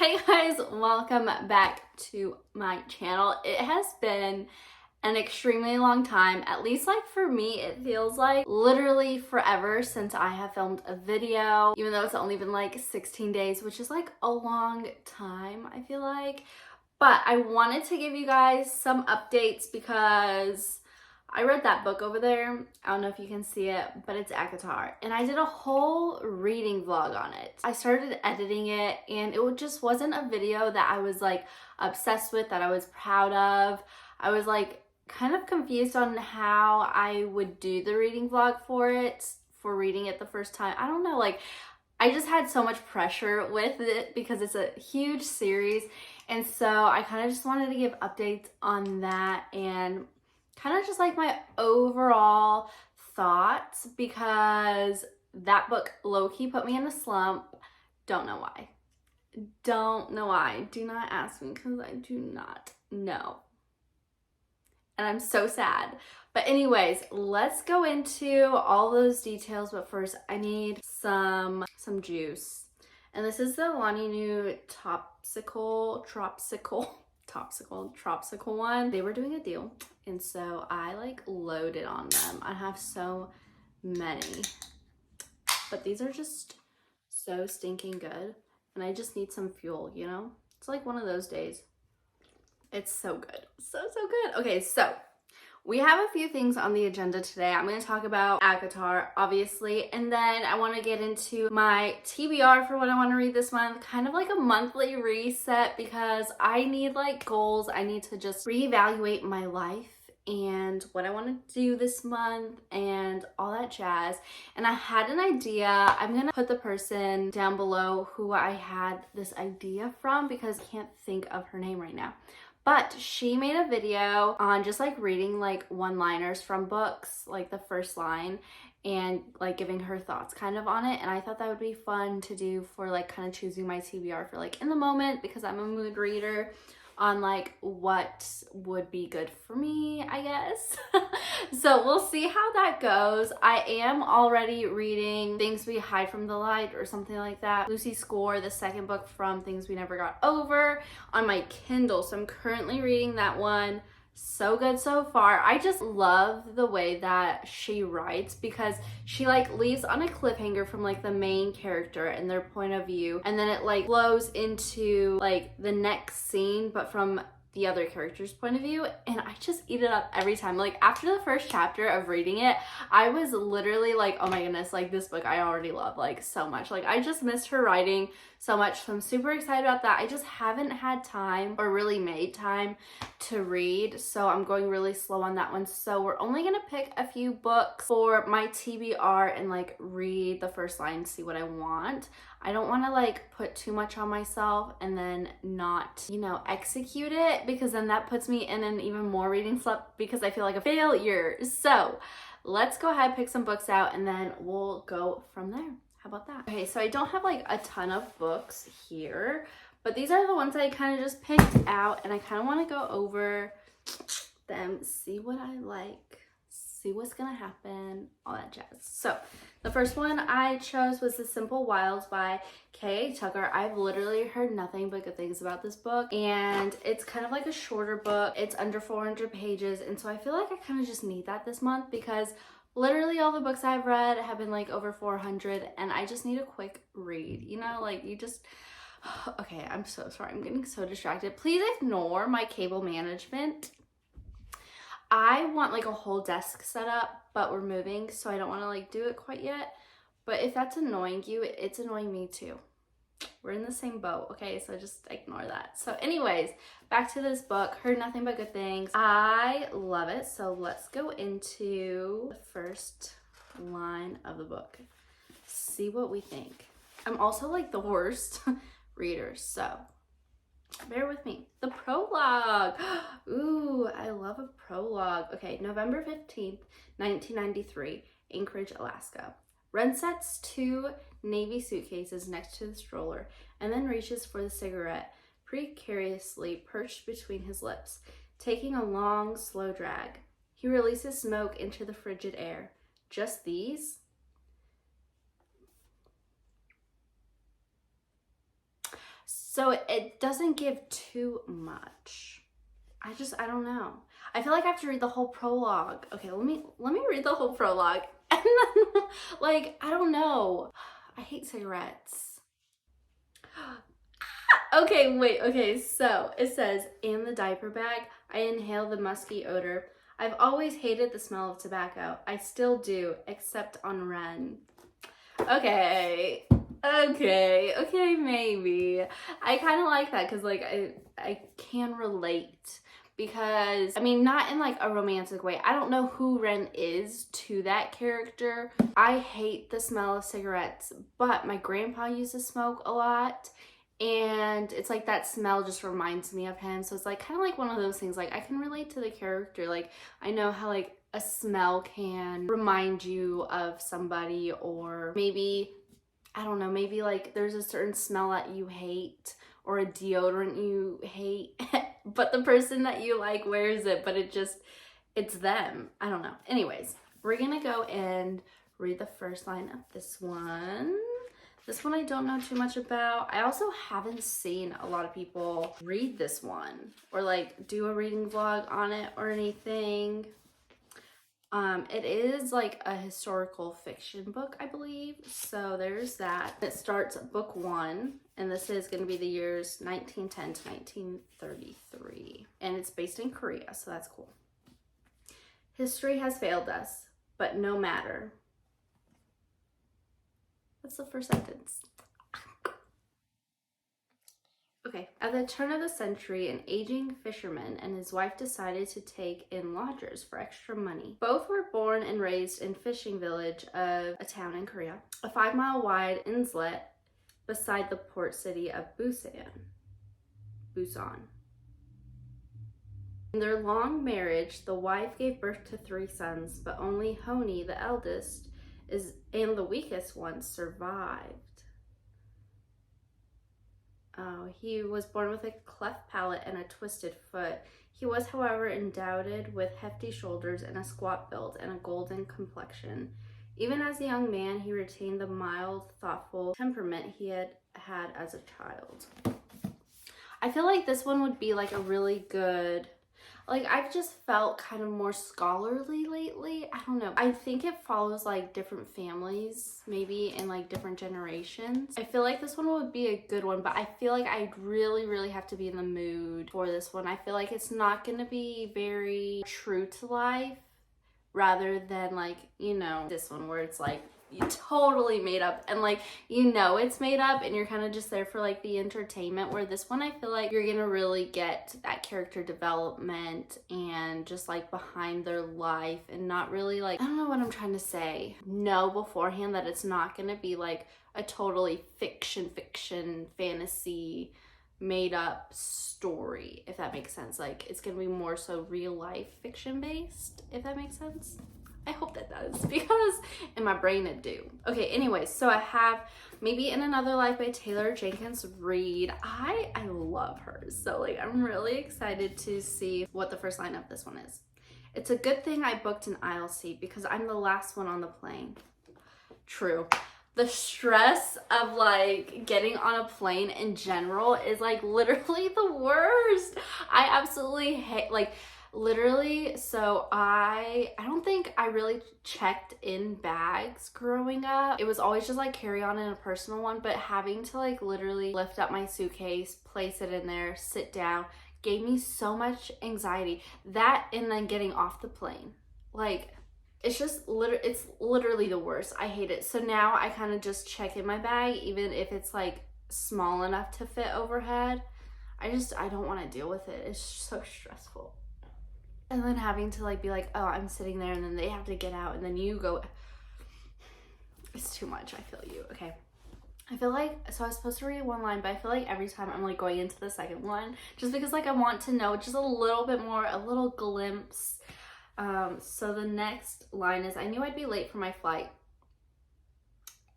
Hey guys, welcome back to my channel. It has been an extremely long time, at least like for me it feels like literally forever since I have filmed a video, even though it's only been like 16 days, which is like a long time, I feel like. But I wanted to give you guys some updates because I read that book over there. I don't know if you can see it, but it's ACOTAR. And I did a whole reading vlog on it. I started editing it and it just wasn't a video that I was like obsessed with, that I was proud of. I was like kind of confused on how I would do the reading vlog for reading it the first time. I don't know, like I just had so much pressure with it because it's a huge series. And so I kind of just wanted to give updates on that and kind of just like my overall thoughts, because that book low-key put me in a slump. Don't know why. Don't know why. Do not ask me because I do not know. And I'm so sad. But anyways, let's go into all those details. But first, I need some juice. And this is the Lonnie New Tropsical one. They were doing a deal, and so I like loaded on them. I have so many, but these are just so stinking good, and I just need some fuel, you know? It's like one of those days. It's so good. So good. Okay, so we have a few things on the agenda today. I'm going to talk about ACOTAR, obviously, and then I want to get into my TBR for what I want to read this month, kind of like a monthly reset, because I need like goals. I need to just reevaluate my life and what I want to do this month and all that jazz. And I had an idea. I'm going to put the person down below who I had this idea from because I can't think of her name right now. But she made a video on just like reading like one-liners from books, like the first line, and like giving her thoughts kind of on it. And I thought that would be fun to do for like kind of choosing my TBR for like in the moment, because I'm a mood reader, on like what would be good for me, I guess. So we'll see how that goes. I am already reading Things We Hide from the Light or something like that. Lucy Score, the second book from Things We Never Got Over, on my Kindle. So I'm currently reading that one. So good so far. I just love the way that she writes, because she like leaves on a cliffhanger from like the main character and their point of view, and then it like flows into like the next scene but from the other character's point of view, and I just eat it up every time. Like after the first chapter of reading it, I was literally like, oh my goodness, like this book I already love like so much. Like I just missed her writing so much, so I'm super excited about that. I just haven't had time or really made time to read, so I'm going really slow on that one. So we're only gonna pick a few books for my TBR and like read the first line, see what I want. I don't want to like put too much on myself and then not, you know, execute it, because then that puts me in an even more reading slump because I feel like a failure. So let's go ahead, pick some books out, and then we'll go from there. How about that? Okay, so I don't have like a ton of books here, but these are the ones I kind of just picked out, and I kind of want to go over them, see what I like, see what's gonna happen, all that jazz. So the first one I chose was The Simple Wilds by K.A. Tucker. I've literally heard nothing but good things about this book, and it's kind of like a shorter book. It's under 400 pages, and so I feel like I kind of just need that this month, because literally all the books I've read have been like over 400, and I just need a quick read, you know, like you just... Okay, I'm so sorry. I'm getting so distracted. Please ignore my cable management. I want like a whole desk set up, but we're moving, so I don't want to like do it quite yet. But if that's annoying you, it's annoying me too. We're in the same boat, okay? So just ignore that. So anyways, back to this book. Heard nothing but good things. I love it. So let's go into the first line of the book. See what we think. I'm also like the worst reader, so bear with me. The prologue. Ooh, I love a prologue. Okay, November 15th, 1993, Anchorage, Alaska. Ren sets 2 navy suitcases next to the stroller and then reaches for the cigarette precariously perched between his lips, taking a long, slow drag. He releases smoke into the frigid air. Just these? So it doesn't give too much. I don't know. I feel like I have to read the whole prologue. Okay, let me read the whole prologue. And then, like, I don't know. I hate cigarettes. Okay, wait, okay, so it says, in the diaper bag, I inhale the musky odor. I've always hated the smell of tobacco. I still do, except on Ren. Okay, maybe. I kind of like that because, like, I can relate. Because, I mean, not in like a romantic way. I don't know who Ren is to that character. I hate the smell of cigarettes, but my grandpa used to smoke a lot. And it's like that smell just reminds me of him. So it's like kind of like one of those things. Like I can relate to the character. Like I know how like a smell can remind you of somebody, or maybe, I don't know, maybe like there's a certain smell that you hate or a deodorant you hate, but the person that you like wears it, but it's them. I don't know. Anyways, we're gonna go and read the first line of this one. This one I don't know too much about. I also haven't seen a lot of people read this one or like do a reading vlog on it or anything. It is like a historical fiction book, I believe. So there's that. It starts book 1, and this is going to be the years 1910 to 1933. And it's based in Korea, so that's cool. History has failed us, but no matter. That's the first sentence. Okay, at the turn of the century, an aging fisherman and his wife decided to take in lodgers for extra money. Both were born and raised in fishing village of a town in Korea, a 5-mile wide inlet beside the port city of Busan. In their long marriage, the wife gave birth to 3 sons, but only Honi, the eldest, and the weakest one, survived. He was born with a cleft palate and a twisted foot. He was, however, endowed with hefty shoulders and a squat build and a golden complexion. Even as a young man, he retained the mild, thoughtful temperament he had as a child. I feel like this one would be like a really good, like I've just felt kind of more scholarly lately. I don't know. I think it follows like different families, maybe in like different generations. I feel like this one would be a good one, but I feel like I'd really have to be in the mood for this one. I feel like it's not going to be very true to life, rather than like, you know, this one where it's like you totally made up and like, you know, it's made up and you're kind of just there for like the entertainment, where this one I feel like you're gonna really get that character development and just like behind their life, and not really like, I don't know what I'm trying to say, know beforehand that it's not gonna be like a totally fiction fantasy made up story, if that makes sense. Like it's gonna be more so real life fiction based, if that makes sense. I hope that does, because in my brain it do. Okay, anyways, so I have Maybe in Another Life by Taylor Jenkins Reid. I love hers, so like I'm really excited to see what the first line of this one is. It's a good thing I booked an aisle seat because I'm the last one on the plane. True. The stress of like getting on a plane in general is like literally the worst. I absolutely hate, like, literally, so I don't think I really checked in bags growing up. It was always just like carry on in a personal one, but having to like literally lift up my suitcase, place it in there, sit down, gave me so much anxiety. That, and then getting off the plane, like it's just it's literally the worst. I hate it. So now I kind of just check in my bag, even if it's like small enough to fit overhead. I don't want to deal with it. It's so stressful. And then having to like be like, oh, I'm sitting there, and then they have to get out, and then you go. It's too much. I feel you. Okay. I feel like, so I was supposed to read one line, but I feel like every time I'm like going into the second one, just because like I want to know just a little bit more, a little glimpse. So the next line is, I knew I'd be late for my flight.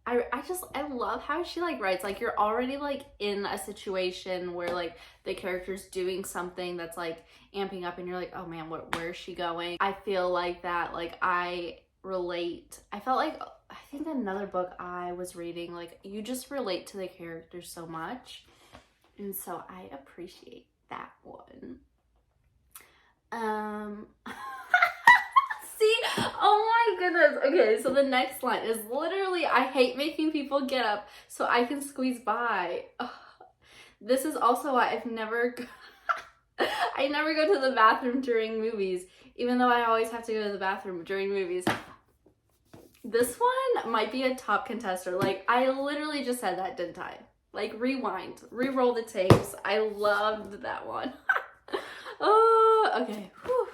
I love how she like writes, like you're already like in a situation where like the character's doing something that's like amping up, and you're like, oh man, where is she going? I feel like that, like I relate. I felt like, I think another book I was reading, like you just relate to the characters so much. And so I appreciate that one. See, oh my goodness. Okay, so the next line is literally, I hate making people get up so I can squeeze by. Ugh. This is also why I never go to the bathroom during movies, even though I always have to go to the bathroom during movies. This one might be a top contester. Like, I literally just said that, didn't I? Like, rewind, re-roll the tapes. I loved that one. Oh, okay. Whew.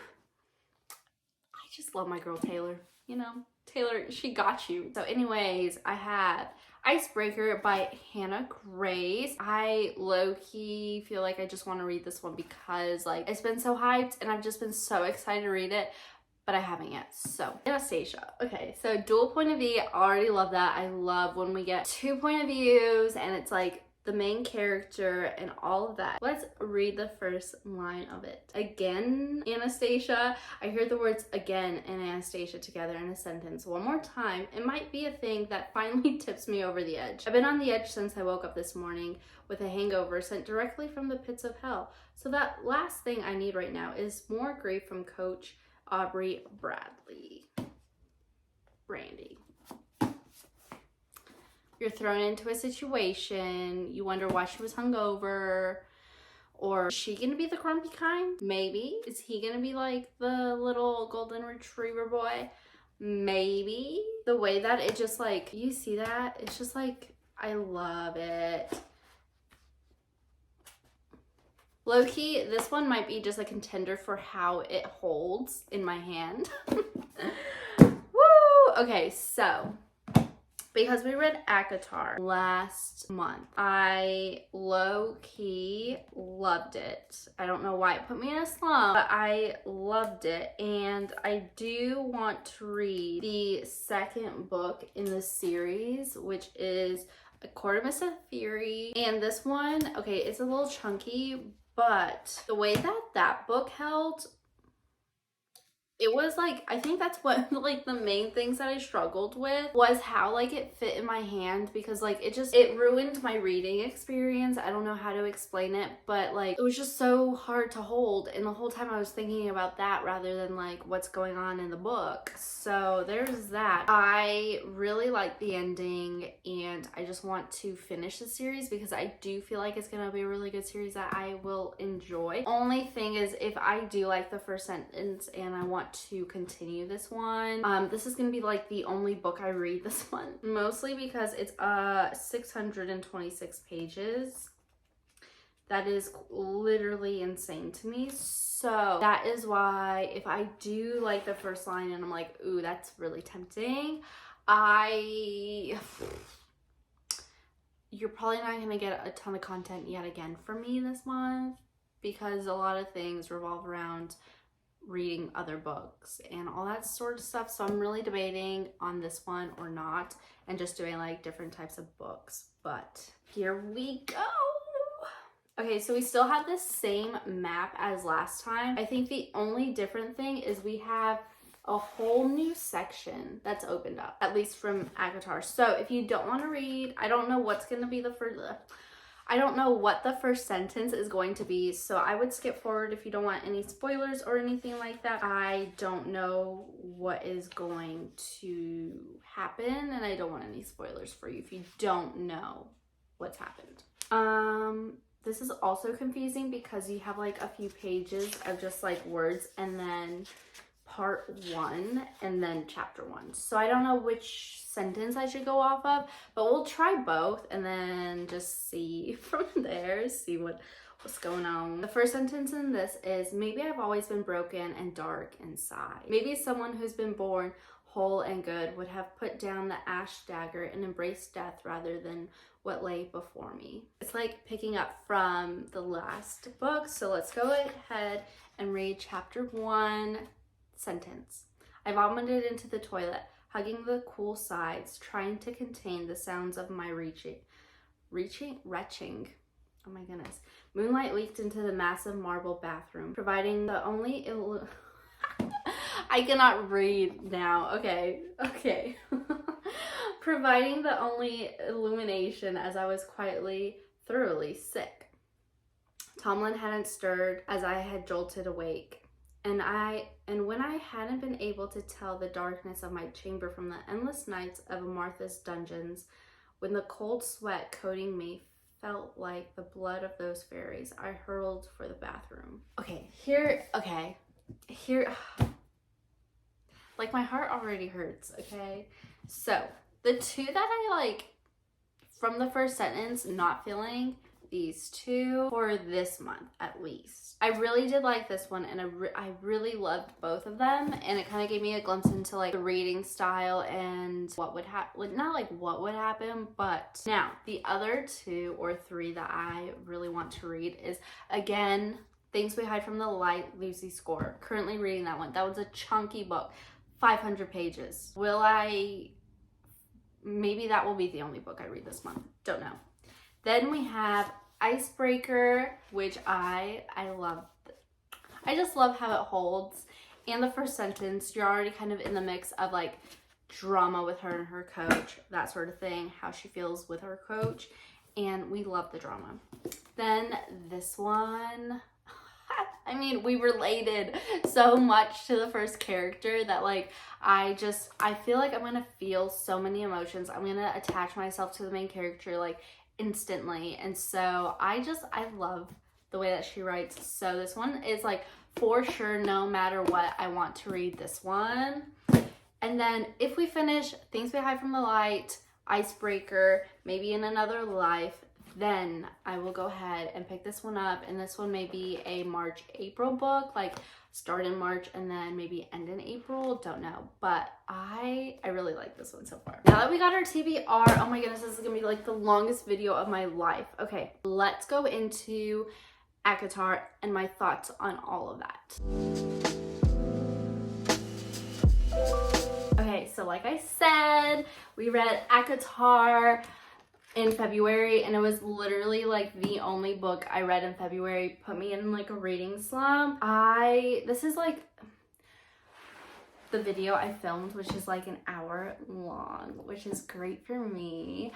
I just love my girl Taylor. You know, Taylor, she got you. So anyways, I have Icebreaker by Hannah Grace. I low-key feel like I just want to read this one because like it's been so hyped and I've just been so excited to read it, but I haven't yet. So Anastasia. Okay, so dual point of view, I already love that. I love when we get 2 point of views and it's like the main character and all of that. Let's read the first line of it. Again, Anastasia. I hear the words again and Anastasia together in a sentence one more time. It might be a thing that finally tips me over the edge. I've been on the edge since I woke up this morning with a hangover sent directly from the pits of hell. So that last thing I need right now is more grief from Coach Aubrey Bradley. Brandy. You're thrown into a situation, you wonder why she was hungover, or is she gonna be the grumpy kind? Maybe. Is he gonna be like the little golden retriever boy? Maybe. The way that it just like, you see that? It's just like, I love it. Low-key, this one might be just a contender for how it holds in my hand. Woo! Okay, so because we read ACOTAR last month, I low-key loved it. I don't know why it put me in a slump, but I loved it. And I do want to read the second book in the series, which is A Quartermass of Fury. And this one, okay, it's a little chunky, but the way that that book held, it was like, I think that's what like the main things that I struggled with was how like it fit in my hand, because like it ruined my reading experience. I don't know how to explain it, but like it was just so hard to hold, and the whole time I was thinking about that rather than like what's going on in the book. So there's that. I really like the ending and I just want to finish the series because I do feel like it's gonna be a really good series that I will enjoy. Only thing is, if I do like the first sentence and I want to continue this one, this is gonna be like the only book I read this one, mostly because it's 626 pages. That is literally insane to me. So that is why if I do like the first line and I'm like, ooh, that's really tempting, you're probably not gonna get a ton of content yet again from me this month, because a lot of things revolve around reading other books and all that sort of stuff. So I'm really debating on this one or not, and just doing like different types of books. But here we go. Okay, so we still have the same map as last time. I think the only different thing is we have a whole new section that's opened up, at least from ACOTAR. So if you don't want to read, I don't know what's going to be I don't know what the first sentence is going to be, so I would skip forward if you don't want any spoilers or anything like that. I don't know what is going to happen, and I don't want any spoilers for you if you don't know what's happened. This is also confusing because you have like a few pages of just like words and then part 1 and then chapter 1. So I don't know which sentence I should go off of, but we'll try both and then just see from there, see what's going on. The first sentence in this is, maybe I've always been broken and dark inside. Maybe someone who's been born whole and good would have put down the ash dagger and embraced death rather than what lay before me. It's like picking up from the last book. So let's go ahead and read chapter 1. Sentence. I vomited into the toilet, hugging the cool sides, trying to contain the sounds of my retching. Oh my goodness. Moonlight leaked into the massive marble bathroom, providing the only I cannot read now. Okay. Providing the only illumination as I was quietly, thoroughly sick. Tomlin hadn't stirred as I had jolted awake, and when I hadn't been able to tell the darkness of my chamber from the endless nights of Martha's dungeons, when the cold sweat coating me felt like the blood of those fairies, I hurled for the bathroom. Here, like my heart already hurts, okay? So, the two that I like, from the first sentence, not feeling, these two for this month at least. I really did like this one, and I really loved both of them, and it kind of gave me a glimpse into like the reading style and what would happen, not like what would happen, but now the other two or three that I really want to read is, again, Things We Hide from the Light, Lucy Score. Currently reading that one. That was a chunky book, 500 pages. Maybe that will be the only book I read this month. Don't know. Then we have Icebreaker, which I love. I just love how it holds. And the first sentence, you're already kind of in the mix of like drama with her and her coach, that sort of thing, how she feels with her coach. And we love the drama. Then this one, I mean, we related so much to the first character that like, I feel like I'm gonna feel so many emotions. I'm gonna attach myself to the main character like instantly. And so I love the way that she writes. So this one is like for sure, no matter what, I want to read this one. And then if we finish Things We Hide from the Light, Icebreaker, maybe in another life, then I will go ahead and pick this one up. And this one may be a March-April book, like start in March and then maybe end in April, don't know. But I really like this one so far. Now that we got our TBR, oh my goodness, this is gonna be like the longest video of my life. Okay, let's go into ACOTAR and my thoughts on all of that. Okay, so like I said, we read ACOTAR in February, and it was literally like the only book I read in February. Put me in like a reading slump. This is like the video I filmed, which is like an hour long, which is great for me.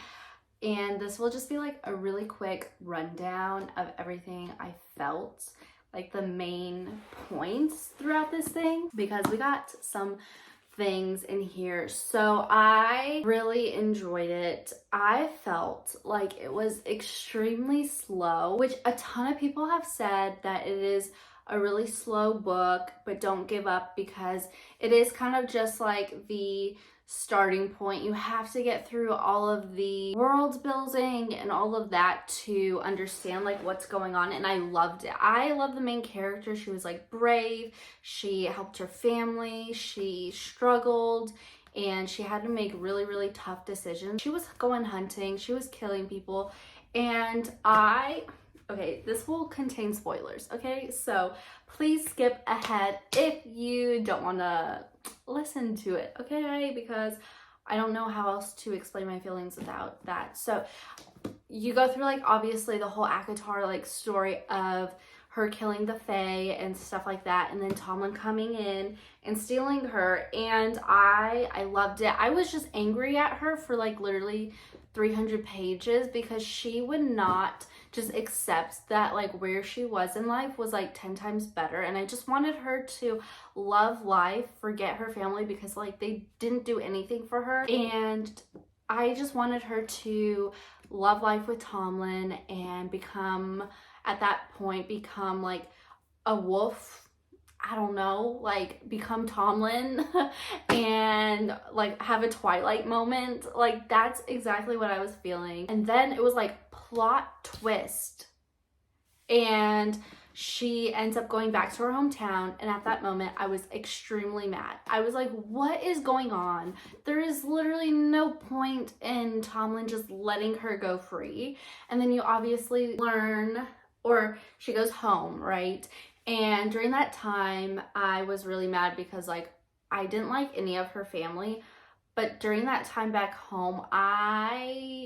And this will just be like a really quick rundown of everything I felt, like the main points throughout this thing, because we got some things in here. So I really enjoyed it. I felt like it was extremely slow, which a ton of people have said that it is a really slow book, but don't give up, because it is kind of just like the starting point. You have to get through all of the world building and all of that to understand like what's going on, and I loved it. I love the main character. She was like brave, she helped her family, she struggled, and she had to make really, really tough decisions. She was going hunting, she was killing people, and okay, this will contain spoilers, okay? So please skip ahead if you don't want to listen to it, okay? Because I don't know how else to explain my feelings about that. So you go through like obviously the whole ACOTAR like story of her killing the Fae and stuff like that, and then Tomlin coming in and stealing her, and I loved it. I was just angry at her for like literally 300 pages because she would not just accept that like where she was in life was like 10 times better, and I just wanted her to love life, forget her family because like they didn't do anything for her, and I just wanted her to love life with Tomlin and become, at that point, become like a wolf. I don't know, like become Tomlin and like have a Twilight moment. Like that's exactly what I was feeling. And then it was like plot twist, and she ends up going back to her hometown, and at that moment I was extremely mad. I was like, what is going on? There is literally no point in Tomlin just letting her go free. And then you obviously learn, or she goes home, right? And during that time, I was really mad because like I didn't like any of her family. But during that time back home,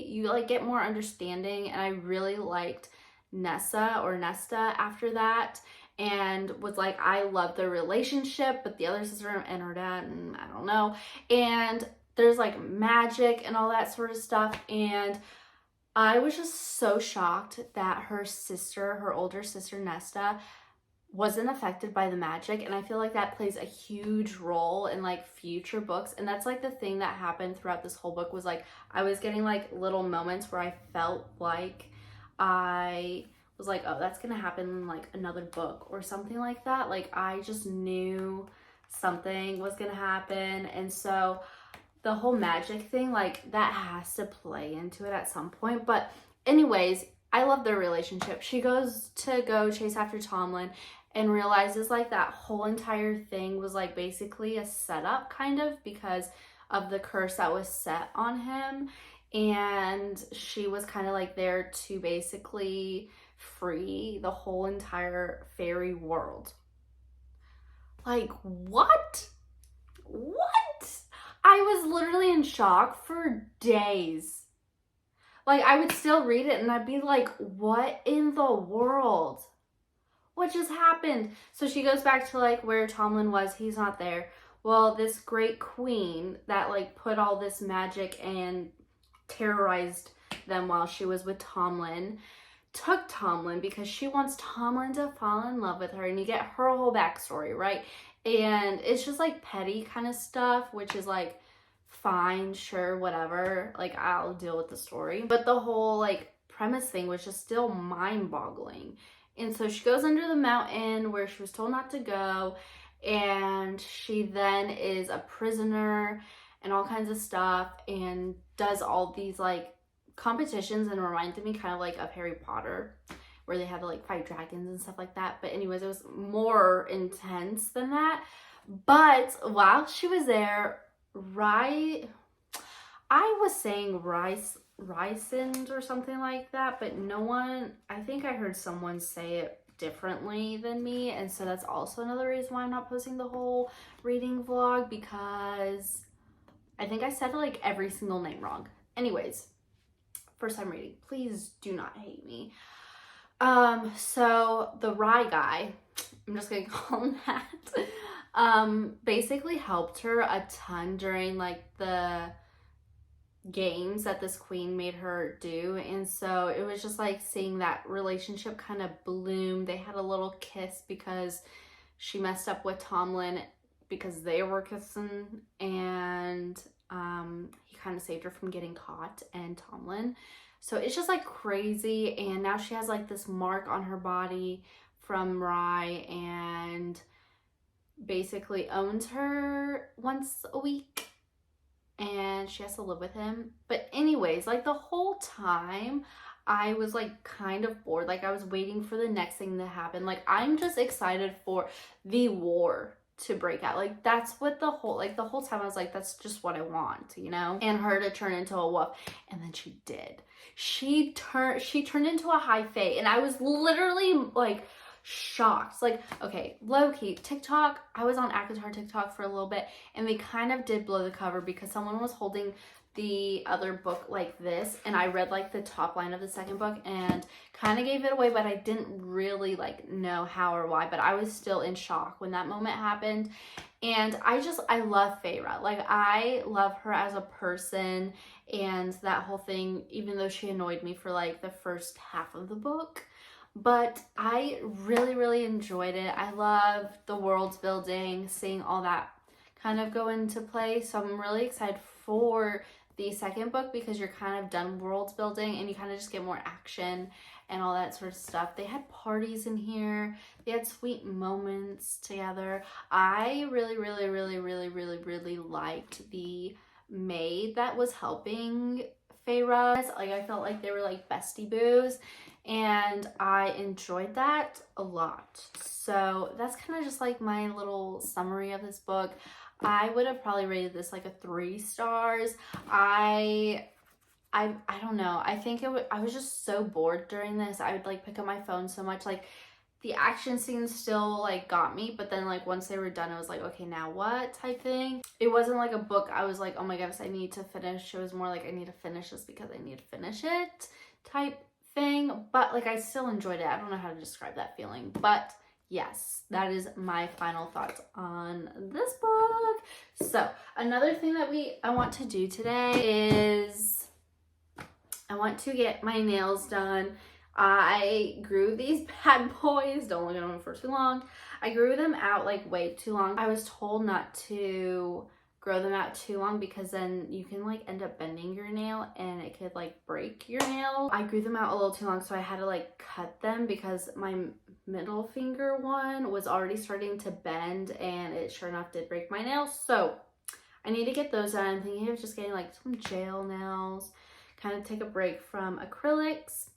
you like get more understanding, and I really liked Nesta after that, and was like, I love their relationship, but the other sister and her dad, and I don't know. And there's like magic and all that sort of stuff. And I was just so shocked that her older sister Nesta, wasn't affected by the magic, and I feel like that plays a huge role in like future books. And that's like the thing that happened throughout this whole book was like I was getting like little moments where I felt like I was like, oh, that's gonna happen in like another book or something like that. Like I just knew something was gonna happen. And so the whole magic thing, like that has to play into it at some point. But anyways, I love their relationship. She goes to go chase after Tomlin and realizes like that whole entire thing was like basically a setup kind of because of the curse that was set on him. And she was kind of like there to basically free the whole entire fairy world. Like, what? What? I was literally in shock for days. Like, I would still read it and I'd be like, what in the world? What just happened? So she goes back to like where Tomlin was. He's not there. Well, this great queen that like put all this magic and terrorized them while she was with Tomlin took Tomlin because she wants Tomlin to fall in love with her, and you get her whole backstory, right? And it's just like petty kind of stuff, which is like fine, sure, whatever, like I'll deal with the story. But the whole like premise thing was just still mind-boggling. And so she goes under the mountain where she was told not to go, and she then is a prisoner and all kinds of stuff and does all these like competitions, and reminded me kind of like of Harry Potter where they had to like fight dragons and stuff like that. But anyways, it was more intense than that. But while she was there, I was saying Rysand or something like that, but no one, I think I heard someone say it differently than me, and so that's also another reason why I'm not posting the whole reading vlog, because I think I said like every single name wrong. Anyways, first time reading, please do not hate me. So the Rye guy, I'm just gonna call him that, basically helped her a ton during like the games that this queen made her do. And so it was just like seeing that relationship kind of bloom. They had a little kiss because she messed up with Tomlin because they were kissing, and he kind of saved her from getting caught, and Tomlin. So it's just like crazy. And now she has like this mark on her body from Rye, and basically owns her once a week, and she has to live with him. But anyways, like the whole time I was like kind of bored. Like I was waiting for the next thing to happen. Like I'm just excited for the war to break out. Like that's what the whole time I was like, that's just what I want, you know? And her to turn into a wolf. And then she did. She turned into a high fae, and I was literally like shocked. Like, okay, low-key TikTok, I was on ACOTAR TikTok for a little bit, and they kind of did blow the cover because someone was holding the other book like this, and I read like the top line of the second book and kind of gave it away, but I didn't really like know how or why. But I was still in shock when that moment happened. And I love Feyre. Like I love her as a person, and that whole thing, even though she annoyed me for like the first half of the book, but I really, really enjoyed it. I love the world building, seeing all that kind of go into play. So I'm really excited for the second book because you're kind of done world building and you kind of just get more action and all that sort of stuff. They had parties in here. They had sweet moments together. I really, really, really, really, really, really liked the maid that was helping Feyre. Like I felt like they were like bestie boos, and I enjoyed that a lot. So that's kind of just like my little summary of this book. I would have probably rated this like a 3 stars. I don't know. I think I was just so bored during this. I would like pick up my phone so much. Like the action scenes still like got me, but then like once they were done, it was like, okay, now what type thing. It wasn't like a book I was like, oh my goodness, I need to finish. It was more like I need to finish this because I need to finish it type thing. But like I still enjoyed it. I don't know how to describe that feeling, but yes, that is my final thoughts on this book. So another thing that I want to do today is I want to get my nails done. I grew these bad boys. Don't look at them for too long. I grew them out like way too long. I was told not to grow them out too long because then you can like end up bending your nail and it could like break your nail. I grew them out a little too long, so I had to like cut them because my middle finger one was already starting to bend and it sure enough did break my nails. So I need to get those done. I'm thinking of just getting like some gel nails, kind of take a break from acrylics,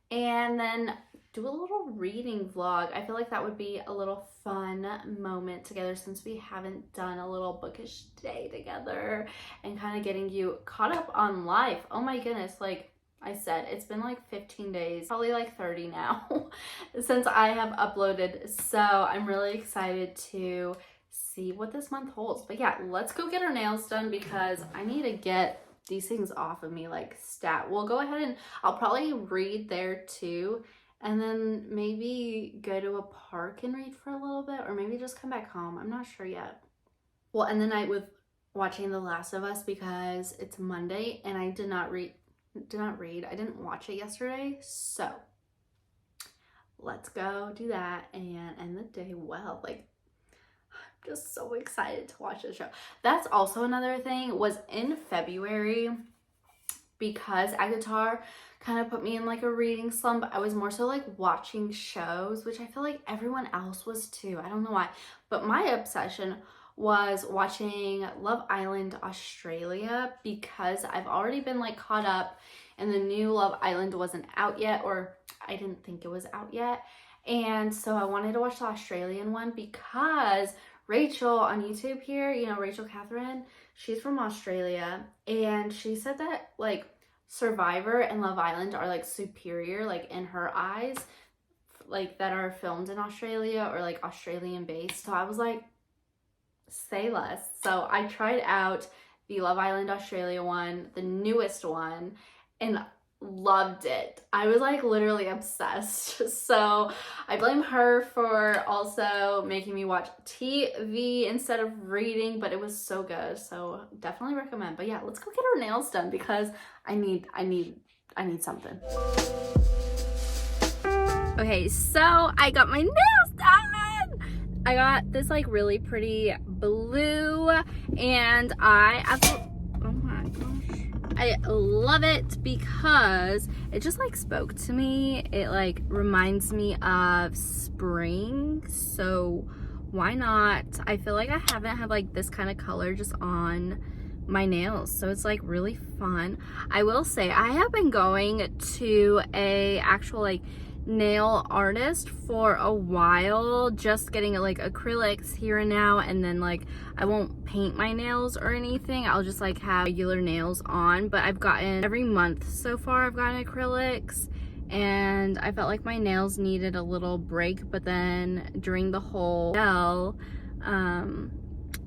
and then do a little reading vlog. I feel like that would be a little fun moment together since we haven't done a little bookish day together, and kind of getting you caught up on life. Oh my goodness, like I said, it's been like 15 days, probably like 30 now, since I have uploaded. So I'm really excited to see what this month holds. But yeah, let's go get our nails done because I need to get these things off of me like stat. We'll go ahead and I'll probably read there too, and then maybe go to a park and read for a little bit, or maybe just come back home. I'm not sure yet. We'll end the night with watching The Last of Us because it's Monday and I did not read. I didn't watch it yesterday, so let's go do that and end the day well. Like, I'm just so excited to watch this show. That's also another thing, was in February, because Agatar kind of put me in like a reading slump. I was more so like watching shows, which I feel like everyone else was too. I don't know why, but my obsession was watching Love Island Australia because I've already been like caught up and the new Love Island wasn't out yet, or I didn't think it was out yet. And so I wanted to watch the Australian one because Rachel on YouTube here, you know, Rachel Catherine, she's from Australia, and she said that like Survivor and Love Island are like superior, like in her eyes, like that are filmed in Australia or like Australian based. So I was like, say less. So I tried out the Love Island Australia one, the newest one, and loved it. I was like literally obsessed. So I blame her for also making me watch TV instead of reading, but it was so good. So definitely recommend. But yeah, let's go get our nails done because I need something. Okay, so I got my nails done. I got this like really pretty blue, and oh my gosh, I love it because it just like spoke to me. It like reminds me of spring, so why not? I feel like I haven't had like this kind of color just on my nails, so it's like really fun. I will say I have been going to a actual like nail artist for a while, just getting like acrylics here and now, and then like I won't paint my nails or anything. I'll just like have regular nails on. But I've gotten every month so far, I've gotten acrylics, and I felt like my nails needed a little break. But then during the whole gel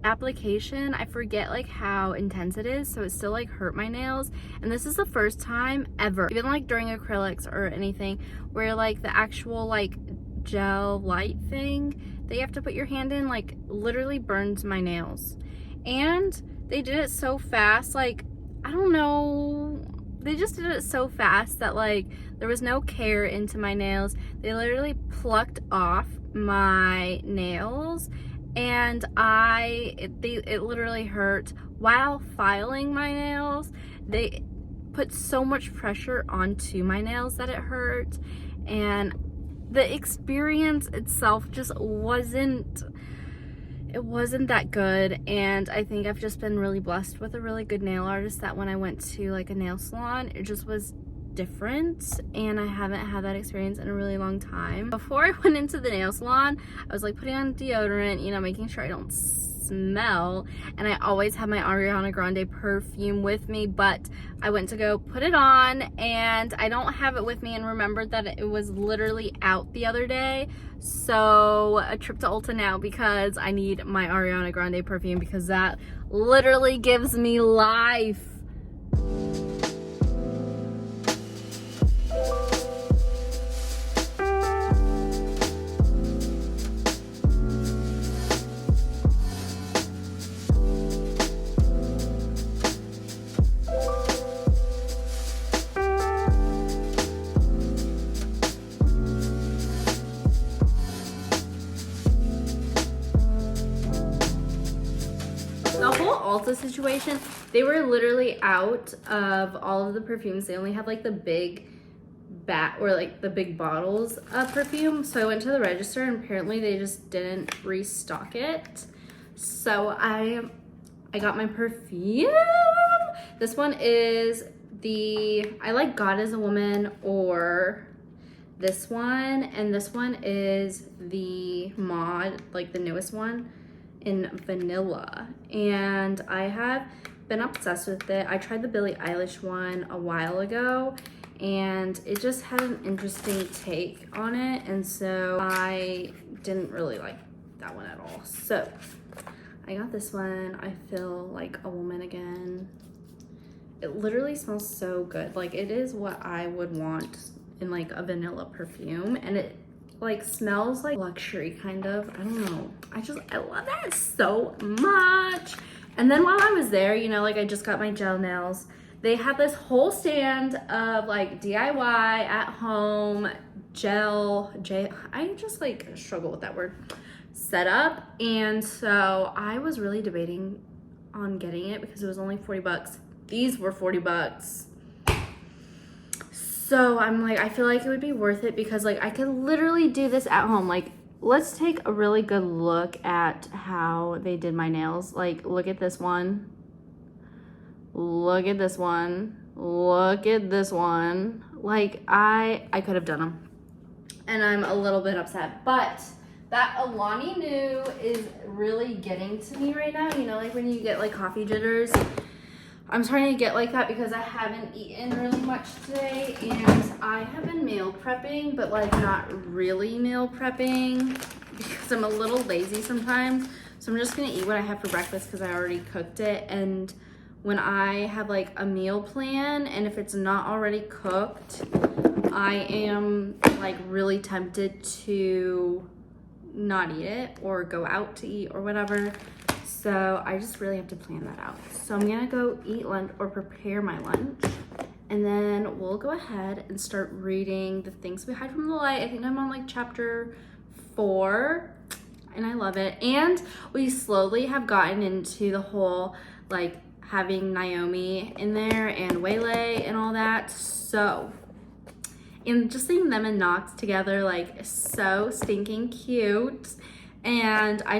application, I forget like how intense it is, so it still like hurt my nails. And this is the first time ever, even like during acrylics or anything, where like the actual like gel light thing that you have to put your hand in like literally burns my nails. And they did it so fast, like I don't know, they just did it so fast that like there was no care into my nails. They literally plucked off my nails, and it literally hurt. While filing my nails, they put so much pressure onto my nails that it hurt, and the experience itself just wasn't that good. And I think I've just been really blessed with a really good nail artist that when I went to like a nail salon, it just was different, and I haven't had that experience in a really long time. Before I went into the nail salon, I was like putting on deodorant, you know, making sure I don't smell, and I always have my Ariana Grande perfume with me, but I went to go put it on and I don't have it with me, and remembered that it was literally out the other day. So a trip to Ulta now because I need my Ariana Grande perfume, because that literally gives me life. Ulta situation. They were literally out of all of the perfumes. They only had like the big the big bottles of perfume. So I went to the register and apparently they just didn't restock it. So I got my perfume. This one is I like God is a Woman, or this one, and this one is the mod, like the newest one in vanilla, and I have been obsessed with it. I tried the Billie Eilish one a while ago and it just had an interesting take on it, and so I didn't really like that one at all. So I got this one. I feel like a woman again. It literally smells so good. Like, it is what I would want in like a vanilla perfume, and it like smells like luxury kind of. I don't know. I love that so much. And then while I was there, you know, like I just got my gel nails. They had this whole stand of like DIY at home I just like struggle with that word, setup. And so I was really debating on getting it because it was only 40 bucks. These were 40 bucks. So I'm like, I feel like it would be worth it because like I could literally do this at home. Like, let's take a really good look at how they did my nails. Like, look at this one. Look at this one. Look at this one. Like, I could have done them. And I'm a little bit upset. But that Alani Nu is really getting to me right now. You know, like when you get like coffee jitters. I'm starting to get like that because I haven't eaten really much today, and I have been meal prepping, but like not really meal prepping because I'm a little lazy sometimes. So I'm just gonna eat what I have for breakfast because I already cooked it. And when I have like a meal plan and if it's not already cooked, I am like really tempted to not eat it or go out to eat or whatever. So I just really have to plan that out. So I'm gonna go eat lunch or prepare my lunch, and then we'll go ahead and start reading The Things We Hide from the Light. I think I'm on like chapter 4, and I love it. And we slowly have gotten into the whole like having Naomi in there and Waylay and all that. So, and just seeing them and Knox together, like, so stinking cute. And I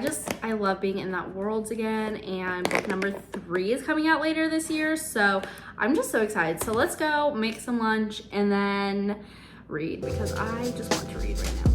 love being in that world again. And book number 3 is coming out later this year, so I'm just so excited. So let's go make some lunch and then read, because I just want to read right now.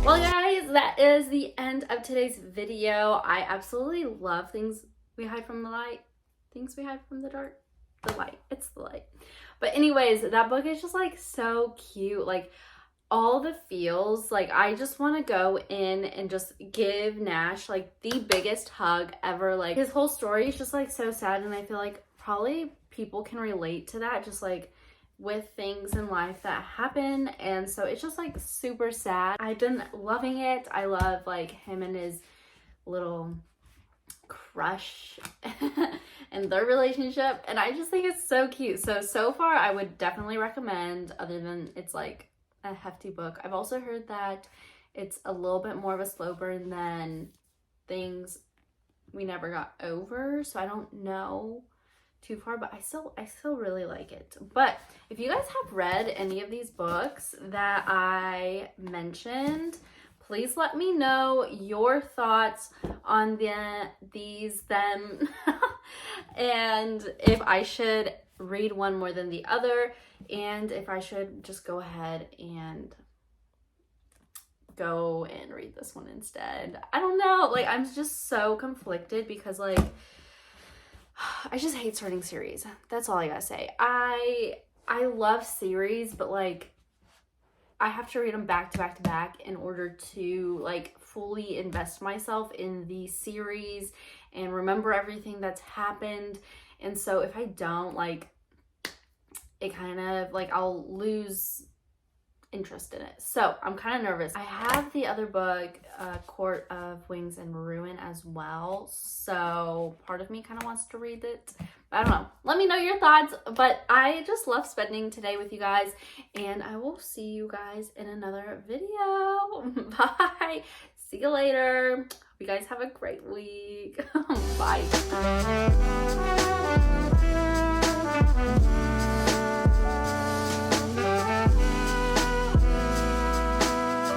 Well guys, that is the end of today's video. I absolutely love Things We Hide from the Light. Things We Hide from the Dark? The light. It's the light. But anyways, that book is just like so cute. Like all the feels. Like I just want to go in and just give Nash like the biggest hug ever. Like his whole story is just like so sad, and I feel like probably people can relate to that, just like with things in life that happen. And so it's just like super sad. I've been loving it. I love like him and his little crush and their relationship, and I just think it's so cute. So far I would definitely recommend, other than it's like a hefty book. I've also heard that it's a little bit more of a slow burn than Things We Never Got Over, so I don't know too far, but I still really like it. But if you guys have read any of these books that I mentioned, please let me know your thoughts on them and if I should read one more than the other, and if I should just go ahead and go and read this one instead. I don't know, like I'm just so conflicted because like I just hate starting series. That's all I gotta say. I love series, but like I have to read them back to back to back in order to like fully invest myself in the series and remember everything that's happened. And so if I don't, like, it kind of like I'll lose interest in it. So I'm kind of nervous. I have the other book, Court of Wings and Ruin, as well. So part of me kind of wants to read it. I don't know. Let me know your thoughts. But I just love spending today with you guys. And I will see you guys in another video. Bye. See you later. Hope you guys have a great week. Bye.